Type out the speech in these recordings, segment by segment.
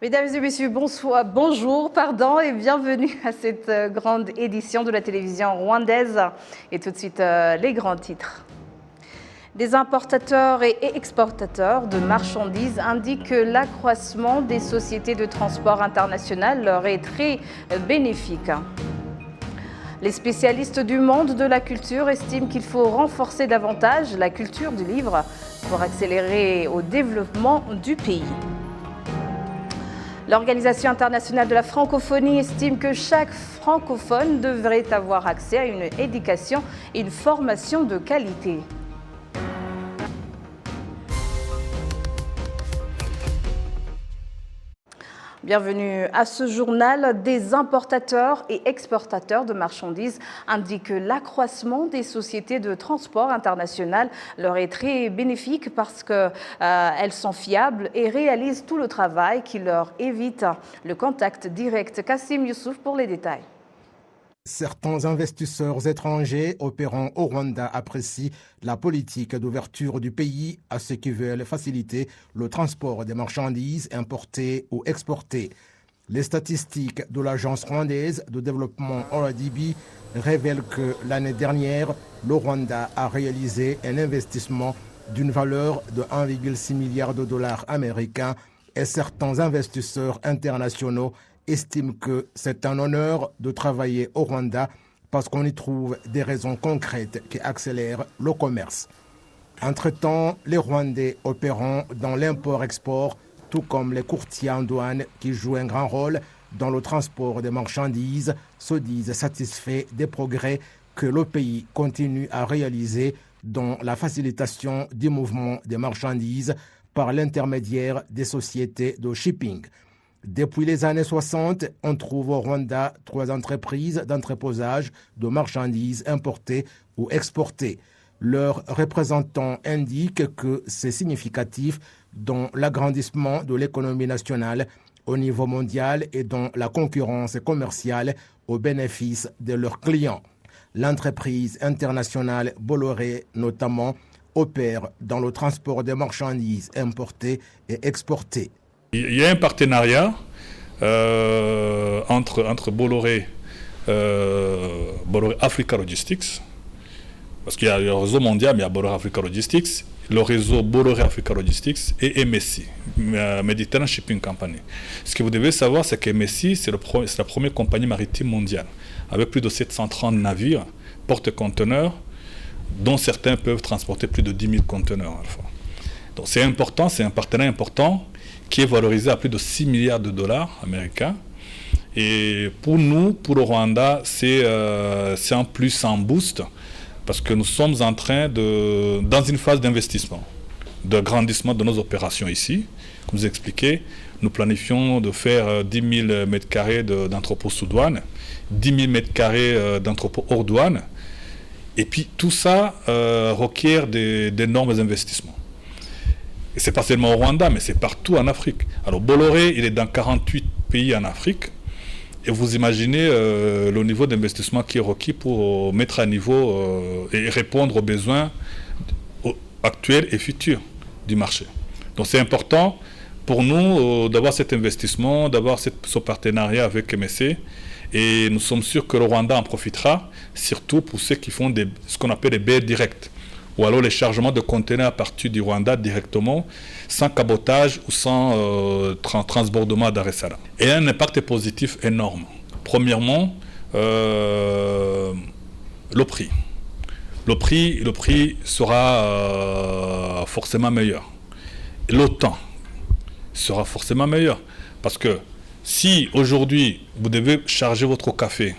Mesdames et messieurs, bonjour, et bienvenue à cette grande édition de la télévision rwandaise. Et tout de suite, les grands titres. Des importateurs et exportateurs de marchandises indiquent que l'accroissement des sociétés de transport international leur est très bénéfique. Les spécialistes du monde de la culture estiment qu'il faut renforcer davantage la culture du livre pour accélérer au développement du pays. L'Organisation internationale de la francophonie estime que chaque francophone devrait avoir accès à une éducation et une formation de qualité. Bienvenue à ce journal. Des importateurs et exportateurs de marchandises indiquent que l'accroissement des sociétés de transport international leur est très bénéfique parce qu'elles sont fiables et réalisent tout le travail qui leur évite le contact direct. Kassim Youssouf pour les détails. Certains investisseurs étrangers opérant au Rwanda apprécient la politique d'ouverture du pays à ceux qui veulent faciliter le transport des marchandises importées ou exportées. Les statistiques de l'agence rwandaise de développement RDB révèlent que l'année dernière, le Rwanda a réalisé un investissement d'une valeur de 1,6 milliard de dollars américains et certains investisseurs internationaux estime que c'est un honneur de travailler au Rwanda parce qu'on y trouve des raisons concrètes qui accélèrent le commerce. Entre-temps, les Rwandais opérant dans l'import-export, tout comme les courtiers en douane qui jouent un grand rôle dans le transport des marchandises, se disent satisfaits des progrès que le pays continue à réaliser dans la facilitation du mouvement des marchandises par l'intermédiaire des sociétés de shipping. Depuis les années 60, on trouve au Rwanda 3 entreprises d'entreposage de marchandises importées ou exportées. Leurs représentants indiquent que c'est significatif dans l'agrandissement de l'économie nationale au niveau mondial et dans la concurrence commerciale au bénéfice de leurs clients. L'entreprise internationale Bolloré, notamment, opère dans le transport des marchandises importées et exportées. Il y a un partenariat entre Bolloré, Bolloré Africa Logistics, parce qu'il y a le réseau mondial, mais il y a Bolloré Africa Logistics, le réseau Bolloré Africa Logistics et MSC, Mediterranean Shipping Company. Ce que vous devez savoir, c'est que MSC, c'est la première compagnie maritime mondiale, avec plus de 730 navires, porte-conteneurs, dont certains peuvent transporter plus de 10 000 conteneurs à la fois. Donc c'est important, c'est un partenariat important, qui est valorisé à plus de 6 milliards de dollars américains. Et pour nous, pour le Rwanda, c'est un plus, un boost, parce que nous sommes en train dans une phase d'investissement, de grandissement de nos opérations ici. Comme vous expliquez, nous planifions de faire 10 000 m² d'entrepôts sous douane, 10 000 m² d'entrepôts hors douane, et puis tout ça requiert d'énormes investissements. Et ce n'est pas seulement au Rwanda, mais c'est partout en Afrique. Alors Bolloré, il est dans 48 pays en Afrique. Et vous imaginez le niveau d'investissement qui est requis pour mettre à niveau et répondre aux besoins actuels et futurs du marché. Donc c'est important pour nous d'avoir cet investissement, d'avoir ce partenariat avec MSC. Et nous sommes sûrs que le Rwanda en profitera, surtout pour ceux qui font ce qu'on appelle des baies directes, ou alors les chargements de conteneurs à partir du Rwanda directement, sans cabotage ou sans transbordement à Dar es Salaam. Et un impact positif énorme. Premièrement, le prix. Le prix sera forcément meilleur. Et le temps sera forcément meilleur. Parce que si aujourd'hui, vous devez charger votre café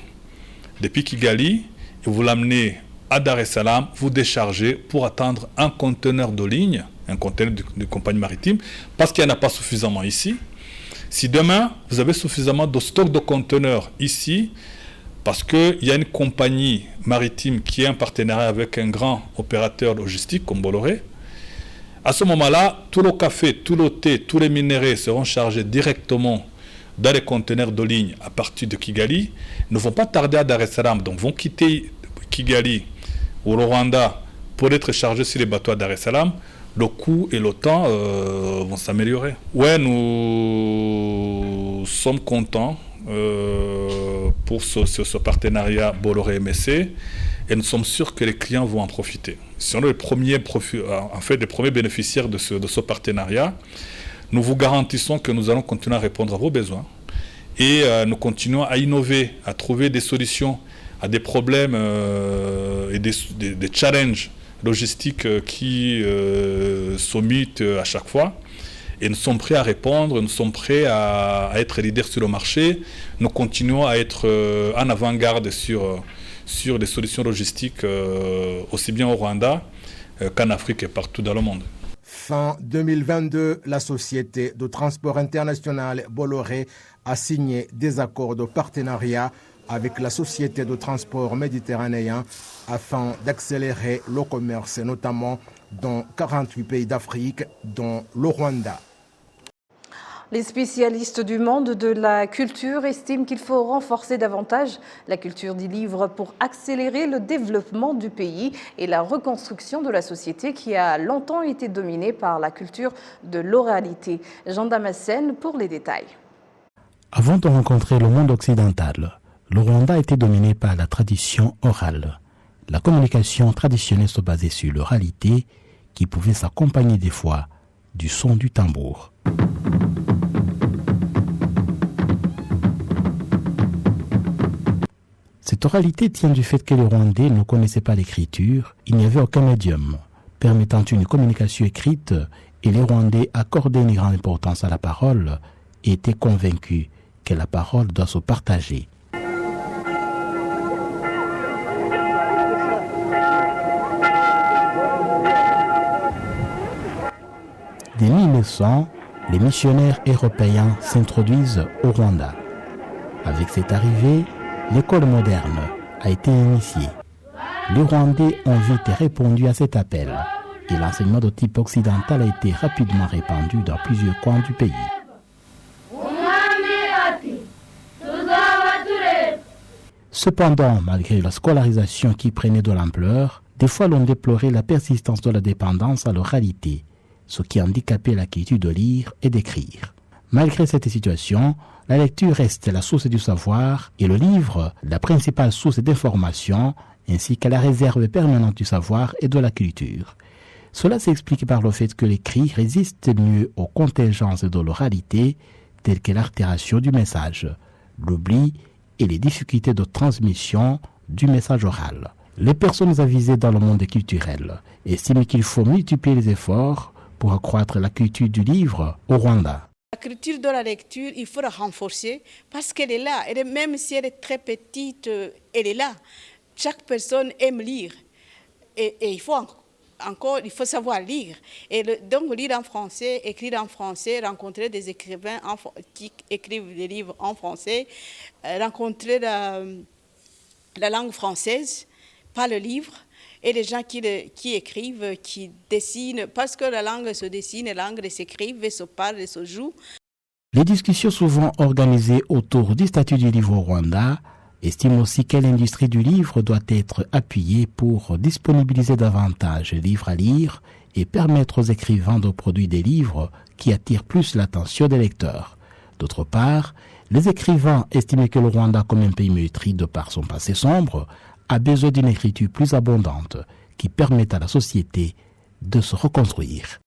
depuis Kigali et vous l'amenez à Dar es Salaam, vous déchargez pour attendre un conteneur de ligne, un conteneur de compagnie maritime, parce qu'il n'y en a pas suffisamment ici. Si demain, vous avez suffisamment de stock de conteneurs ici, parce qu'il y a une compagnie maritime qui est en partenariat avec un grand opérateur logistique comme Bolloré, à ce moment-là, tout le café, tout le thé, tous les minéraux seront chargés directement dans les conteneurs de ligne à partir de Kigali, ne vont pas tarder à Dar es Salaam, donc vont quitter Kigali ou le Rwanda pour être chargés sur les bateaux à Dar es Salaam. Le coût et le temps vont s'améliorer. Ouais, nous sommes contents pour ce partenariat Bolloré-MSC et nous sommes sûrs que les clients vont en profiter. Si on est les premiers bénéficiaires de ce partenariat, nous vous garantissons que nous allons continuer à répondre à vos besoins et nous continuons à innover, à trouver des solutions à des problèmes et des challenges logistiques qui s'omettent à chaque fois. Et nous sommes prêts à répondre, nous sommes prêts à être leaders sur le marché. Nous continuons à être en avant-garde sur des solutions logistiques aussi bien au Rwanda qu'en Afrique et partout dans le monde. Fin 2022, la société de transport international Bolloré a signé des accords de partenariat avec la société de transport méditerranéen afin d'accélérer le commerce, notamment dans 48 pays d'Afrique, dont le Rwanda. Les spécialistes du monde de la culture estiment qu'il faut renforcer davantage la culture du livre pour accélérer le développement du pays et la reconstruction de la société qui a longtemps été dominée par la culture de l'oralité. Jean Damascène pour les détails. Avant de rencontrer le monde occidental, le Rwanda était dominé par la tradition orale. La communication traditionnelle se basait sur l'oralité qui pouvait s'accompagner des fois du son du tambour. Cette oralité tient du fait que les Rwandais ne connaissaient pas l'écriture, il n'y avait aucun médium permettant une communication écrite et les Rwandais accordaient une grande importance à la parole et étaient convaincus que la parole doit se partager. Dès 1900, les missionnaires européens s'introduisent au Rwanda. Avec cette arrivée, l'école moderne a été initiée. Les Rwandais ont vite répondu à cet appel et l'enseignement de type occidental a été rapidement répandu dans plusieurs coins du pays. Cependant, malgré la scolarisation qui prenait de l'ampleur, des fois l'on déplorait la persistance de la dépendance à l'oralité, ce qui handicapait l'acquisition de lire et d'écrire. Malgré cette situation, la lecture reste la source du savoir et le livre, la principale source d'information, ainsi que la réserve permanente du savoir et de la culture. Cela s'explique par le fait que l'écrit résiste mieux aux contingences de l'oralité, telles que l'altération du message, l'oubli et les difficultés de transmission du message oral. Les personnes avisées dans le monde culturel estiment qu'il faut multiplier les efforts pour accroître la culture du livre au Rwanda. La culture de la lecture, il faut la renforcer parce qu'elle est là. Même si elle est très petite, elle est là. Chaque personne aime lire. Et il faut savoir lire. Et donc lire en français, écrire en français, rencontrer des écrivains qui écrivent des livres en français, rencontrer la langue française, pas le livre. Et les gens qui écrivent, qui dessinent, parce que la langue se dessine, la langue s'écrive, se parle, se joue. Les discussions souvent organisées autour du statut du livre au Rwanda estiment aussi que l'industrie du livre doit être appuyée pour disponibiliser davantage de livres à lire et permettre aux écrivains de produire des livres qui attirent plus l'attention des lecteurs. D'autre part, les écrivains estiment que le Rwanda, comme un pays meurtri de par son passé sombre, a besoin d'une écriture plus abondante qui permette à la société de se reconstruire.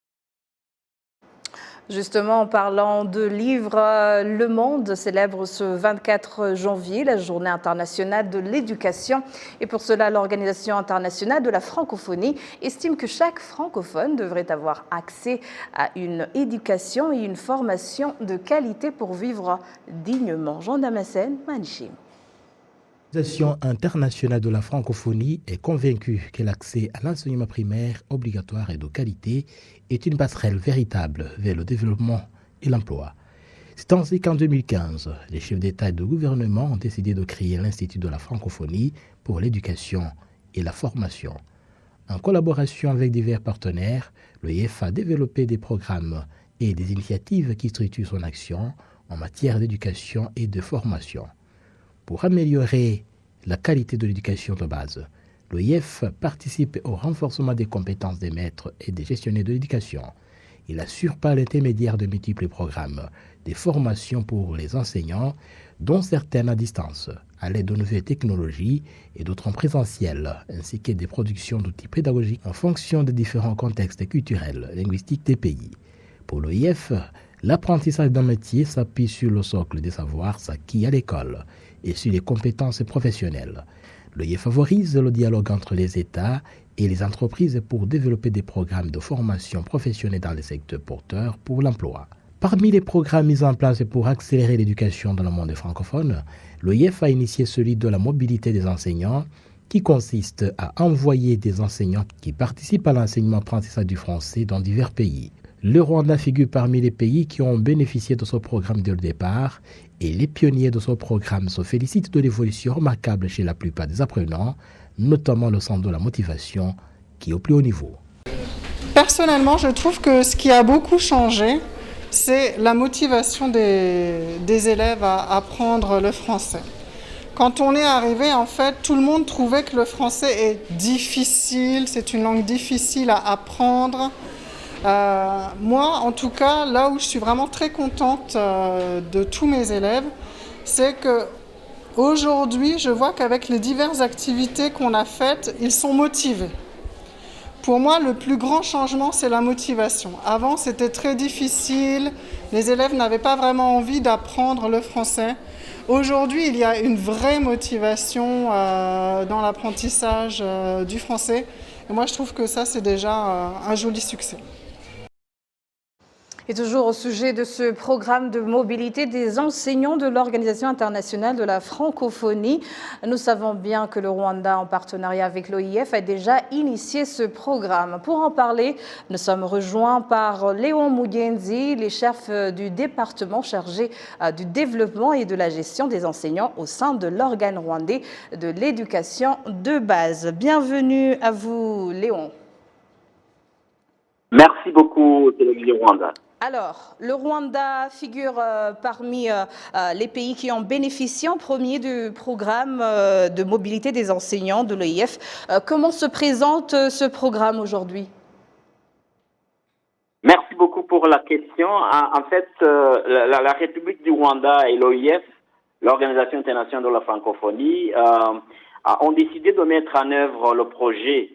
Justement, en parlant de livres, Le Monde célèbre ce 24 janvier la Journée internationale de l'éducation. Et pour cela, l'Organisation internationale de la francophonie estime que chaque francophone devrait avoir accès à une éducation et une formation de qualité pour vivre dignement. Jean Damascène, Manichim. L'Organisation internationale de la francophonie est convaincue que l'accès à l'enseignement primaire obligatoire et de qualité est une passerelle véritable vers le développement et l'emploi. C'est ainsi qu'en 2015, les chefs d'État et de gouvernement ont décidé de créer l'Institut de la francophonie pour l'éducation et la formation. En collaboration avec divers partenaires, l'OIF a développé des programmes et des initiatives qui structurent son action en matière d'éducation et de formation. Pour améliorer la qualité de l'éducation de base, l'OIF participe au renforcement des compétences des maîtres et des gestionnaires de l'éducation. Il assure par l'intermédiaire de multiples programmes des formations pour les enseignants, dont certaines à distance, à l'aide de nouvelles technologies et d'autres en présentiel, ainsi que des productions d'outils pédagogiques en fonction des différents contextes culturels, linguistiques des pays. Pour l'OIF, l'apprentissage d'un métier s'appuie sur le socle des savoirs acquis à l'école et sur les compétences professionnelles. L'OIF favorise le dialogue entre les États et les entreprises pour développer des programmes de formation professionnelle dans les secteurs porteurs pour l'emploi. Parmi les programmes mis en place pour accélérer l'éducation dans le monde francophone, l'OIF a initié celui de la mobilité des enseignants, qui consiste à envoyer des enseignants qui participent à l'enseignement-apprentissage du français dans divers pays. Le Rwanda figure parmi les pays qui ont bénéficié de ce programme dès le départ, et les pionniers de ce programme se félicitent de l'évolution remarquable chez la plupart des apprenants, notamment le centre de la motivation, qui est au plus haut niveau. Personnellement, je trouve que ce qui a beaucoup changé, c'est la motivation des élèves à apprendre le français. Quand on est arrivé, en fait, tout le monde trouvait que le français est difficile, c'est une langue difficile à apprendre. Moi, en tout cas, là où je suis vraiment très contente de tous mes élèves, c'est que aujourd'hui, je vois qu'avec les diverses activités qu'on a faites, ils sont motivés. Pour moi, le plus grand changement, c'est la motivation. Avant, c'était très difficile. Les élèves n'avaient pas vraiment envie d'apprendre le français. Aujourd'hui, il y a une vraie motivation dans l'apprentissage du français. Et moi, je trouve que ça, c'est déjà un joli succès. Et toujours au sujet de ce programme de mobilité des enseignants de l'Organisation internationale de la francophonie, nous savons bien que le Rwanda, en partenariat avec l'OIF, a déjà initié ce programme. Pour en parler, nous sommes rejoints par Léon Mugenzi, les chefs du département chargé du développement et de la gestion des enseignants au sein de l'organe rwandais de l'éducation de base. Bienvenue à vous, Léon. Merci beaucoup, Télévision Rwanda. Alors, le Rwanda figure parmi les pays qui ont bénéficié en premier du programme de mobilité des enseignants de l'OIF. Comment se présente ce programme aujourd'hui? Merci beaucoup pour la question. En fait, la République du Rwanda et l'OIF, l'Organisation internationale de la francophonie, ont décidé de mettre en œuvre le projet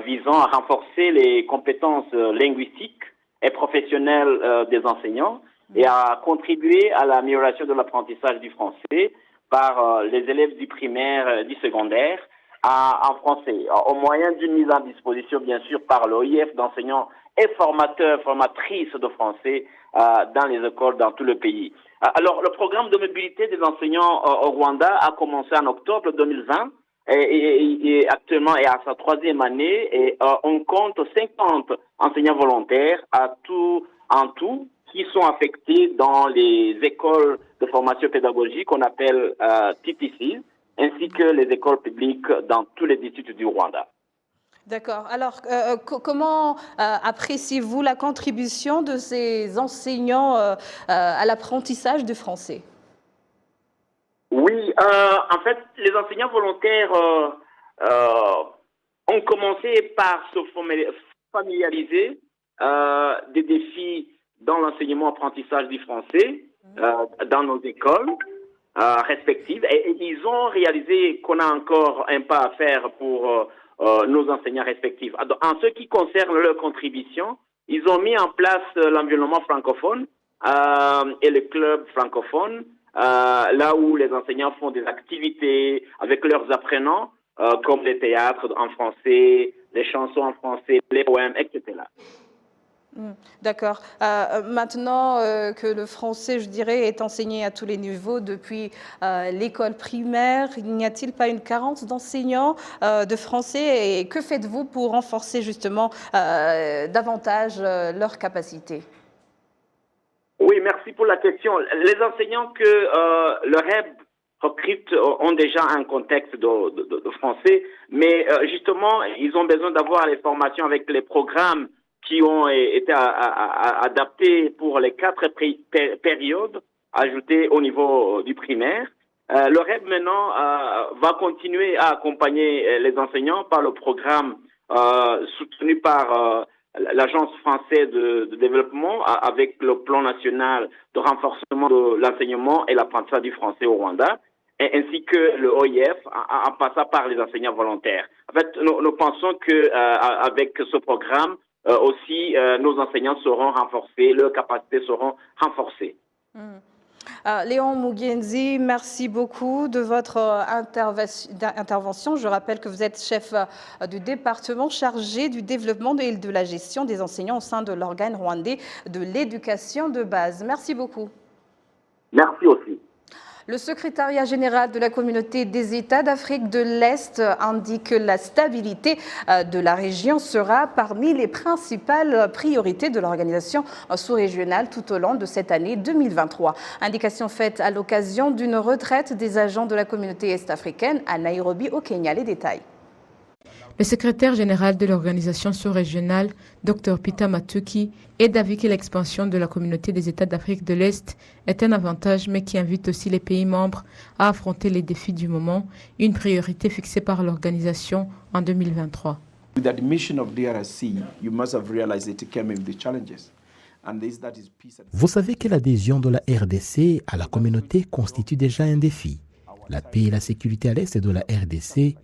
visant à renforcer les compétences linguistiques et professionnelles des enseignants et à contribuer à l'amélioration de l'apprentissage du français par les élèves du primaire et du secondaire en français, au moyen d'une mise en disposition, bien sûr, par l'OIF d'enseignants et formateurs, formatrices de français dans les écoles dans tout le pays. Alors, le programme de mobilité des enseignants au Rwanda a commencé en octobre 2020 et actuellement est à sa 3e année et on compte 50 enseignants volontaires en tout qui sont affectés dans les écoles de formation pédagogique qu'on appelle TTC, ainsi que les écoles publiques dans tous les districts du Rwanda. D'accord. Alors, comment appréciez-vous la contribution de ces enseignants à l'apprentissage du français? Oui, en fait, les enseignants volontaires ont commencé par se familiariser des défis dans l'enseignement-apprentissage du français dans nos écoles respectives. Et ils ont réalisé qu'on a encore un pas à faire pour nos enseignants respectifs. En ce qui concerne leur contribution, ils ont mis en place l'environnement francophone et les clubs francophones, là où les enseignants font des activités avec leurs apprenants, comme les théâtres en français, les chansons en français, les poèmes, etc. D'accord. Maintenant que le français, je dirais, est enseigné à tous les niveaux depuis l'école primaire, n'y a-t-il pas une carence d'enseignants de français et que faites-vous pour renforcer justement davantage leurs capacités? Oui, merci pour la question. Les enseignants que le REB recrute ont déjà un contexte de français, mais justement, ils ont besoin d'avoir les formations avec les programmes qui ont été adaptés pour les 4 périodes ajoutées au niveau du primaire. Le REB maintenant va continuer à accompagner les enseignants par le programme soutenu par l'Agence française de développement avec le plan national de renforcement de l'enseignement et l'apprentissage du français au Rwanda, ainsi que le OIF en passant par les enseignants volontaires. En fait, nous pensons que avec ce programme aussi, nos enseignants seront renforcés, leurs capacités seront renforcées. Léon Mugenzi, merci beaucoup de votre intervention. Je rappelle que vous êtes chef du département chargé du développement et de la gestion des enseignants au sein de l'organe rwandais de l'éducation de base. Merci beaucoup. Merci aussi. Le secrétariat général de la communauté des États d'Afrique de l'Est indique que la stabilité de la région sera parmi les principales priorités de l'organisation sous-régionale tout au long de cette année 2023. Indication faite à l'occasion d'une retraite des agents de la communauté est-africaine à Nairobi au Kenya. Les détails. Le secrétaire général de l'organisation sous-régionale, Dr Peter Matuki, est d'avis que l'expansion de la communauté des États d'Afrique de l'Est est un avantage, mais qui invite aussi les pays membres à affronter les défis du moment, une priorité fixée par l'organisation en 2023. Vous savez que l'adhésion de la RDC à la communauté constitue déjà un défi. La paix et la sécurité à l'Est de la RDC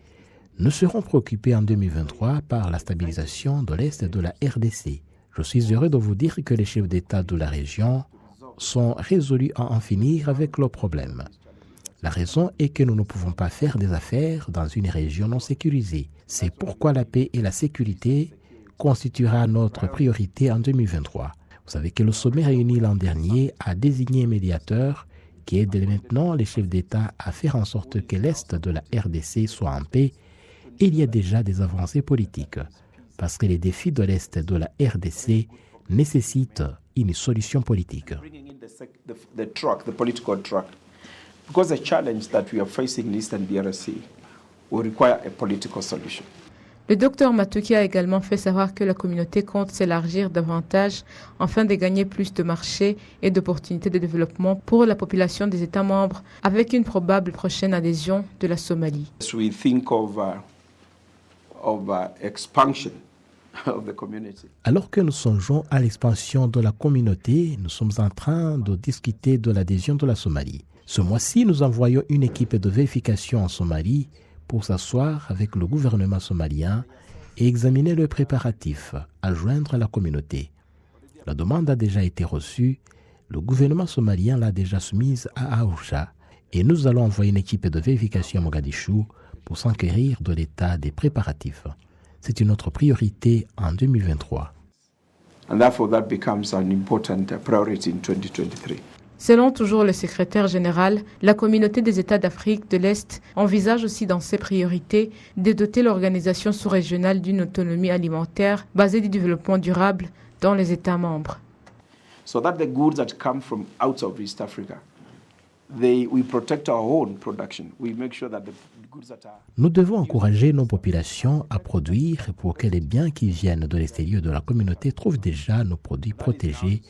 nous serons préoccupés en 2023 par la stabilisation de l'Est de la RDC. Je suis heureux de vous dire que les chefs d'État de la région sont résolus à en finir avec leurs problèmes. La raison est que nous ne pouvons pas faire des affaires dans une région non sécurisée. C'est pourquoi la paix et la sécurité constituera notre priorité en 2023. Vous savez que le sommet réuni l'an dernier a désigné un médiateur qui aide maintenant les chefs d'État à faire en sorte que l'Est de la RDC soit en paix. Il y a déjà des avancées politiques, parce que les défis de l'Est de la RDC nécessitent une solution politique. Le docteur Matuki a également fait savoir que la communauté compte s'élargir davantage afin de gagner plus de marchés et d'opportunités de développement pour la population des États membres, avec une probable prochaine adhésion de la Somalie. Alors que nous songeons à l'expansion de la communauté, nous sommes en train de discuter de l'adhésion de la Somalie. Ce mois-ci, nous envoyons une équipe de vérification en Somalie pour s'asseoir avec le gouvernement somalien et examiner le préparatif à joindre la communauté. La demande a déjà été reçue, le gouvernement somalien l'a déjà soumise à Arusha et nous allons envoyer une équipe de vérification à Mogadiscio pour s'enquérir de l'état des préparatifs. C'est une autre priorité en 2023. Selon toujours le secrétaire général, la communauté des États d'Afrique de l'Est envisage aussi dans ses priorités de doter l'organisation sous-régionale d'une autonomie alimentaire basée du développement durable dans les États membres. So that the goods that come from out of East Africa, we protect our own production. We make sure that the goods that are... Nous devons encourager nos populations à produire pour que les biens qui viennent de l'extérieur de la communauté trouvent déjà nos produits protégés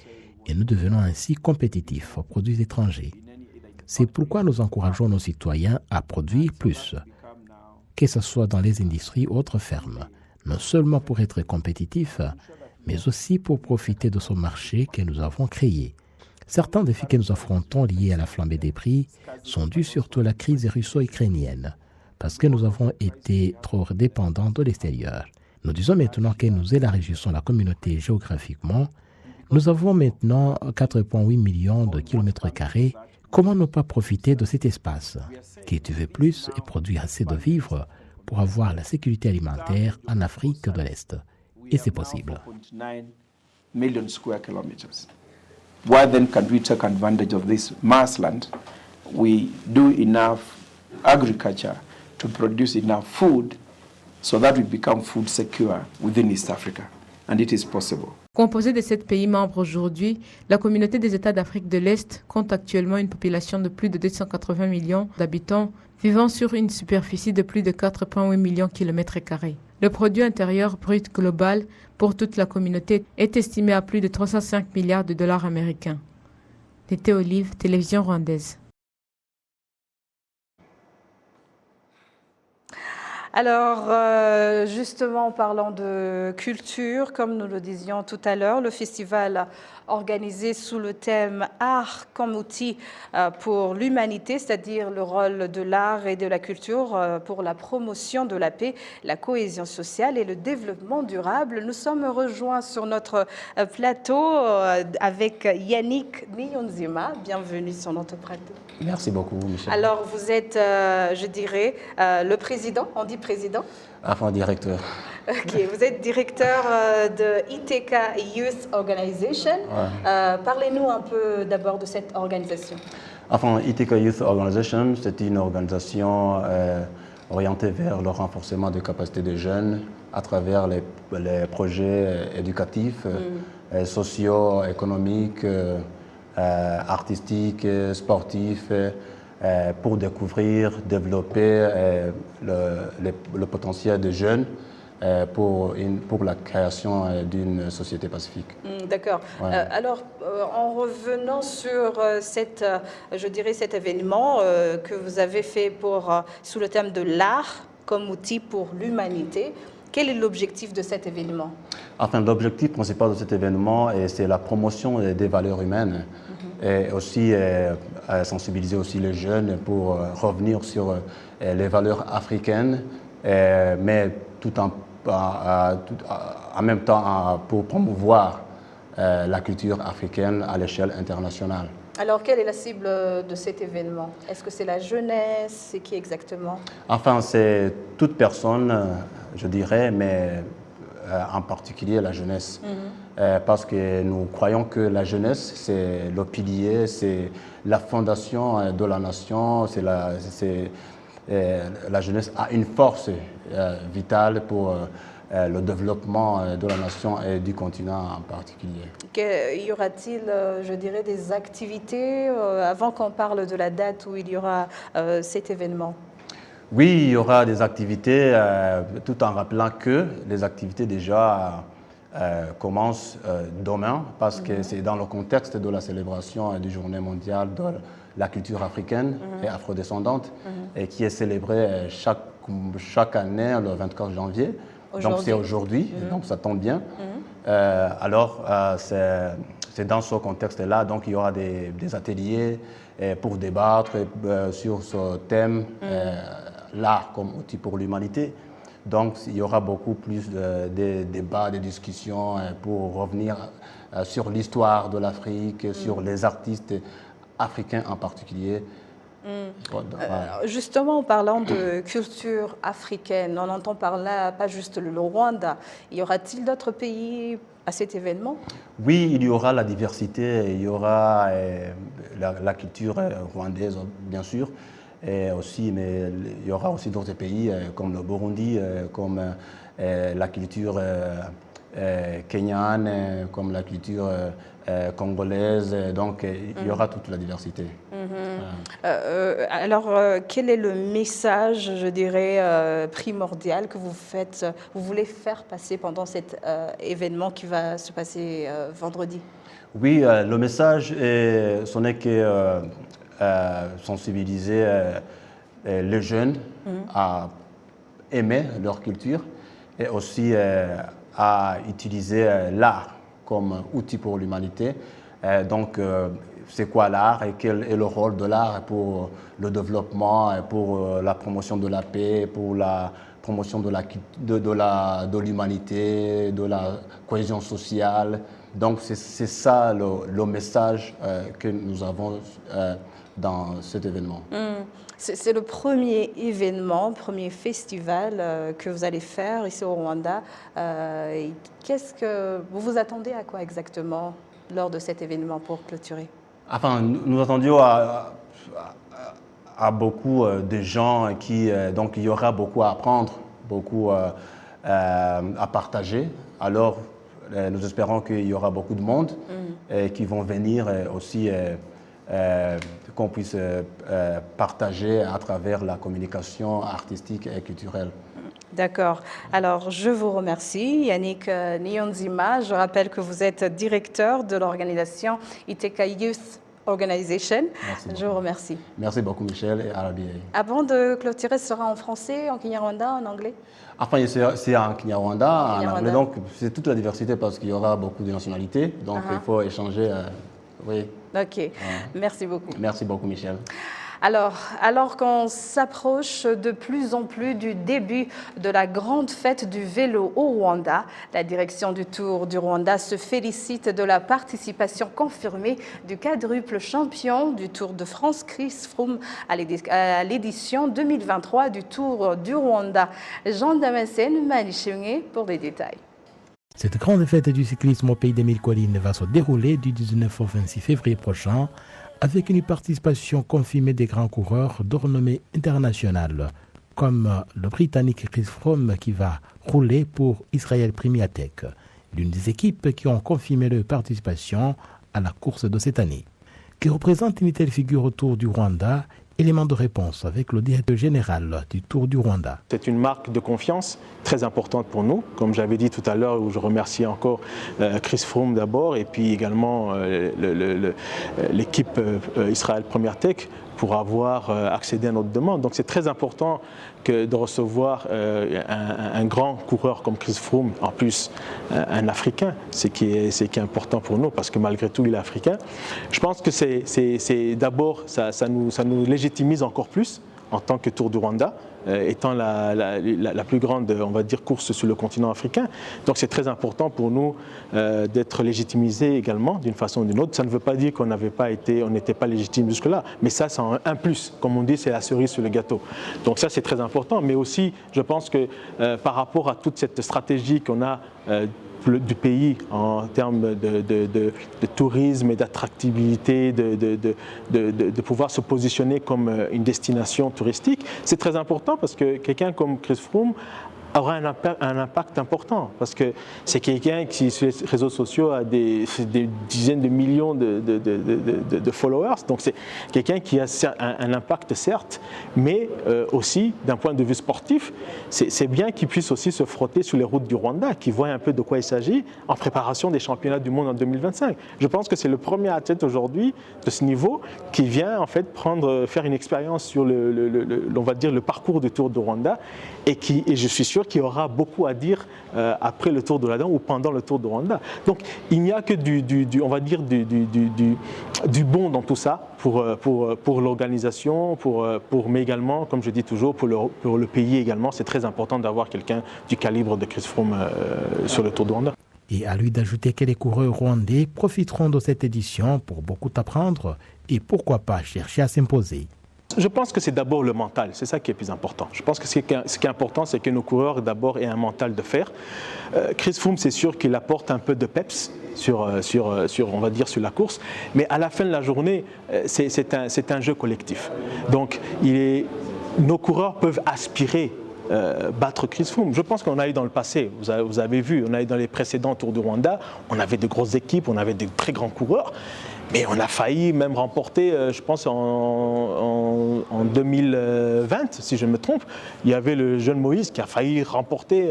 et nous devenons ainsi compétitifs aux produits étrangers. C'est pourquoi nous encourageons nos citoyens à produire plus, que ce soit dans les industries ou autres fermes, non seulement pour être compétitifs, mais aussi pour profiter de ce marché que nous avons créé. Certains défis que nous affrontons liés à la flambée des prix sont dus surtout à la crise russo-ukrainienne, parce que nous avons été trop dépendants de l'extérieur. Nous disons maintenant que nous élargissons la communauté géographiquement. Nous avons maintenant 4,8 millions de kilomètres carrés. Comment ne pas profiter de cet espace, cultiver plus et produire assez de vivres pour avoir la sécurité alimentaire en Afrique de l'Est? Et c'est possible. Why then can we take advantage of this mass land? We do enough agriculture to produce enough food so that we become food secure within East Africa. And it is possible. Composée de 7 pays membres aujourd'hui, la communauté des États d'Afrique de l'Est compte actuellement une population de plus de 280 millions d'habitants vivant sur une superficie de plus de 4,8 millions de kilomètres carrés. Le produit intérieur brut global pour toute la communauté est estimé à plus de 305 milliards de dollars américains. L'été Olive, télévision rwandaise. Alors, justement, en parlant de culture, comme nous le disions tout à l'heure, le festival organisé sous le thème « Art comme outil pour l'humanité », c'est-à-dire le rôle de l'art et de la culture pour la promotion de la paix, la cohésion sociale et le développement durable. Nous sommes rejoints sur notre plateau avec Yannick Niyonzima. Bienvenue sur notre plateau. Merci beaucoup, Michel. Alors, vous êtes, je dirais, le président, on dit président? Enfin, directeur. Ok, vous êtes directeur de ITK Youth Organization. Ouais. Parlez-nous un peu d'abord de cette organisation. Enfin, ITK Youth Organization, c'est une organisation orientée vers le renforcement des capacités des jeunes à travers les projets éducatifs, sociaux, économiques, artistiques, sportifs, pour découvrir, développer le potentiel des jeunes pour la création d'une société pacifique. D'accord. Ouais. Alors, en revenant sur je dirais cet événement que vous avez fait sous le thème de l'art comme outil pour l'humanité, quel est l'objectif de cet événement? Enfin, l'objectif principal de cet événement, c'est la promotion des valeurs humaines et aussi sensibiliser aussi les jeunes pour revenir sur les valeurs africaines, mais tout en même temps pour promouvoir la culture africaine à l'échelle internationale. Alors, quelle est la cible de cet événement? Est-ce que c'est la jeunesse? C'est qui exactement? Enfin, c'est toute personne, je dirais, mais en particulier la jeunesse. Parce que nous croyons que la jeunesse, c'est le pilier, c'est la fondation de la nation, la jeunesse a une force vitale pour le développement de la nation et du continent en particulier. Y aura-t-il, je dirais, des activités avant qu'on parle de la date où il y aura cet événement? Oui, il y aura des activités, tout en rappelant que les activités déjà commencent demain, parce que c'est dans le contexte de la célébration du Journée mondiale de la culture africaine et afrodescendante, et qui est célébrée chaque année le 24 janvier. Donc c'est aujourd'hui, donc ça tombe bien. Alors c'est dans ce contexte-là, donc il y aura des ateliers pour débattre sur ce thème, l'art comme outil pour l'humanité. Donc il y aura beaucoup plus de débats, de discussions pour revenir sur l'histoire de l'Afrique, sur les artistes africains en particulier. Justement, en parlant de culture africaine, on entend par là pas juste le Rwanda. Y aura-t-il d'autres pays à cet événement? Oui, il y aura la diversité, il y aura la culture rwandaise, bien sûr, mais il y aura aussi d'autres pays comme le Burundi, comme la culture kenyane, comme la culture congolaise, donc il y aura toute la diversité. Alors, quel est le message, je dirais, primordial que vous voulez faire passer pendant cet événement qui va se passer vendredi? Oui, le message, ce n'est que sensibiliser les jeunes à aimer leur culture et aussi à utiliser l'art comme outil pour l'humanité. Donc, c'est quoi l'art et quel est le rôle de l'art pour le développement, pour la promotion de la paix, pour la promotion de l'humanité, de la cohésion sociale. Donc, c'est ça le message que nous avons dans cet événement. C'est le premier événement, premier festival que vous allez faire ici au Rwanda. Qu'est-ce que vous vous attendez à quoi exactement lors de cet événement pour clôturer? Enfin, nous attendions à beaucoup de gens donc il y aura beaucoup à apprendre, beaucoup à partager. Alors, nous espérons qu'il y aura beaucoup de monde qui vont venir aussi, qu'on puisse partager à travers la communication artistique et culturelle. D'accord. Alors, je vous remercie, Yannick Niyonzima. Je rappelle que vous êtes directeur de l'organisation ITK Youth Organization. Merci Je vous remercie. Merci beaucoup, Michel, et à la BA. Avant de clôturer, ce sera en français, en Kinyarwanda, en anglais? Enfin, c'est en Kinyarwanda, en anglais, donc c'est toute la diversité parce qu'il y aura beaucoup de nationalités, donc il faut échanger. Oui. Ok, merci beaucoup. Merci beaucoup, Michel. Alors qu'on s'approche de plus en plus du début de la grande fête du vélo au Rwanda, la direction du Tour du Rwanda se félicite de la participation confirmée du quadruple champion du Tour de France, Chris Froome, à l'édition 2023 du Tour du Rwanda. Jean Damascène, Manichungé pour les détails. Cette grande fête du cyclisme au pays des Mille Collines va se dérouler du 19 au 26 février prochain, avec une participation confirmée des grands coureurs de renommée internationale, comme le Britannique Chris Froome qui va rouler pour Israel Premier Tech, l'une des équipes qui ont confirmé leur participation à la course de cette année. Que représente une telle figure au Tour du Rwanda? Élément de réponse avec le directeur général du Tour du Rwanda. C'est une marque de confiance très importante pour nous. Comme j'avais dit tout à l'heure, où je remercie encore Chris Froome d'abord et puis également l'équipe Israel Premier Tech pour avoir accédé à notre demande. Donc c'est très important de recevoir un grand coureur comme Chris Froome, en plus un Africain, ce qui est important pour nous parce que malgré tout il est africain. Je pense que c'est d'abord ça nous légitimise encore plus en tant que Tour du Rwanda, étant la plus grande, on va dire, course sur le continent africain. Donc c'est très important pour nous d'être légitimisés également d'une façon ou d'une autre. Ça ne veut pas dire qu'on n'était pas légitime jusque-là, mais ça c'est un plus. Comme on dit, c'est la cerise sur le gâteau. Donc ça c'est très important, mais aussi je pense que par rapport à toute cette stratégie qu'on a du pays en termes de tourisme et d'attractivité, de pouvoir se positionner comme une destination touristique, c'est très important parce que quelqu'un comme Chris Froome aura un impact important parce que c'est quelqu'un qui sur les réseaux sociaux a des dizaines de millions de followers, donc c'est quelqu'un qui a un impact certes, mais aussi d'un point de vue sportif, c'est bien qu'il puisse aussi se frotter sur les routes du Rwanda, qu'il voit un peu de quoi il s'agit en préparation des championnats du monde en 2025. Je pense que c'est le premier athlète aujourd'hui de ce niveau qui vient en fait faire une expérience sur on va dire le parcours du Tour du Rwanda et je suis sûr qu'il y aura beaucoup à dire après le Tour du Rwanda ou pendant le Tour du Rwanda. Donc il n'y a que on va dire du bon dans tout ça pour l'organisation, mais également, comme je dis toujours, pour le pays également. C'est très important d'avoir quelqu'un du calibre de Chris Froome sur le Tour du Rwanda. Et à lui d'ajouter que les coureurs rwandais profiteront de cette édition pour beaucoup apprendre et pourquoi pas chercher à s'imposer. Je pense que c'est d'abord le mental, c'est ça qui est plus important. Je pense que ce qui est important, c'est que nos coureurs d'abord aient un mental de fer. Chris Froome, c'est sûr qu'il apporte un peu de peps sur on va dire, sur la course, mais à la fin de la journée, c'est un jeu collectif. Donc, nos coureurs peuvent aspirer battre Chris Froome. Je pense qu'on a eu dans le passé, vous avez vu, on a eu dans les précédents Tours du Rwanda, on avait de grosses équipes, on avait de très grands coureurs. Mais on a failli même remporter, je pense en 2020, si je ne me trompe, il y avait le jeune Moïse qui a failli remporter.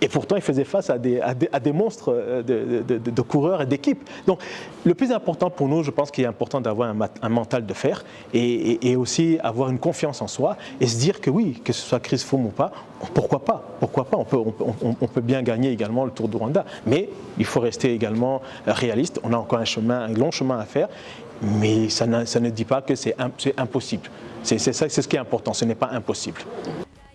Et pourtant, il faisait face à des monstres de coureurs et d'équipes. Donc, le plus important pour nous, je pense qu'il est important d'avoir un mental de fer et aussi avoir une confiance en soi et se dire que oui, que ce soit Chris Froome ou pas, pourquoi pas, on peut bien gagner également le Tour du Rwanda. Mais il faut rester également réaliste. On a encore un long chemin à faire, mais ça ne dit pas que c'est impossible. C'est ce qui est important, ce n'est pas impossible.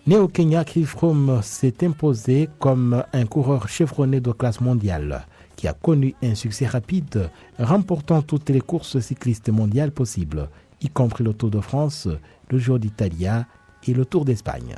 Né au Kenya, Chris Froome s'est imposé comme un coureur chevronné de classe mondiale qui a connu un succès rapide, remportant toutes les courses cyclistes mondiales possibles, y compris le Tour de France, le Giro d'Italia et le Tour d'Espagne.